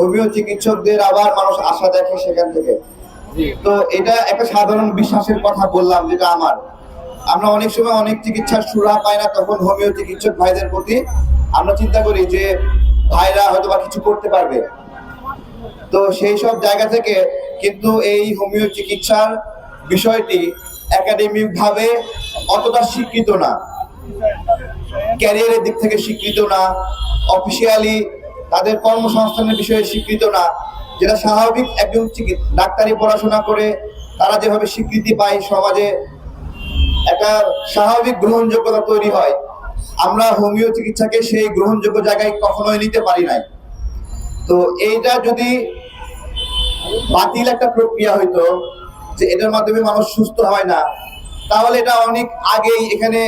Homeo চিকিৎসকদের আবার মানুষ আশা দেখে সেখান থেকে। তো এটা একটা সাধারণ বিশ্বাসের কথা বললাম, যেটা আমরা অনেক সময় অনেক চিকিৎসার সুরাহা পাই না, তখন হোমিও চিকিৎসক ভাইদের প্রতি আমরা চিন্তা করি যে ভাইরা হয়তো বা কিছু করতে পারবে। তো সেই সব জায়গা থেকে কিন্তু এই হোমিও চিকিৎসার বিষয়টি একাডেমিক ভাবে অতটা স্বীকৃত না, ক্যারিয়ারের দিক থেকে স্বীকৃত না, অফিসিয়ালি তাদের কর্মসংস্থানের বিষয়ে স্বীকৃত না, যেটা স্বাভাবিক একজন ডাক্তারি পড়াশোনা করে তারা যেভাবে স্বীকৃতি পায় সমাজে একটা স্বাভাবিক গ্রহণযোগ্যতা তৈরি হয়। আমরা হোমিও চিকিৎসাকে সেই গ্রহণযোগ্য জায়গায় কখনোই নিতে পারি নাই। তো এইটা যদি বাতিল একটা প্রক্রিয়া হইতো যে এটার মাধ্যমে মানুষ সুস্থ হয় না, তাহলে এটা অনেক আগেই এখানে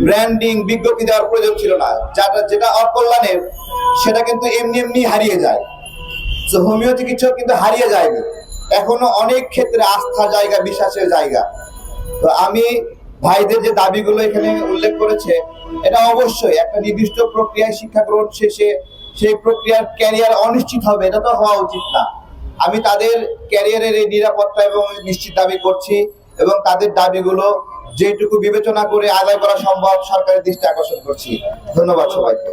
ব্র্যান্ডিং বিজ্ঞপ্তি দেওয়ার প্রয়োজন ছিল না। যেটা অকল্যাণের সেটা কিন্তু এমনি এমনি হারিয়ে যায়। তো হোমিও চিকিৎসক কিন্তু হারিয়ে যায়নি, এখনো অনেক ক্ষেত্রে আস্থার জায়গা, বিশ্বাসের জায়গা। তো আমি ভাইদের যে দাবিগুলো এখানে উল্লেখ করেছে, এটা অবশ্যই একটা নির্দিষ্ট প্রক্রিয়ায় শিক্ষা গ্রহণ শেষে সেই প্রক্রিয়ার ক্যারিয়ার অনিশ্চিত হবে, এটা তো হওয়া উচিত না। আমি তাদের ক্যারিয়ারের এই নিরাপত্তা এবং নিশ্চিত দাবি করছি, এবং তাদের দাবিগুলো যেটুকু বিবেচনা করে আদায় করা সম্ভব সরকারের দৃষ্টি আকর্ষণ করছি। ধন্যবাদ সবাইকে।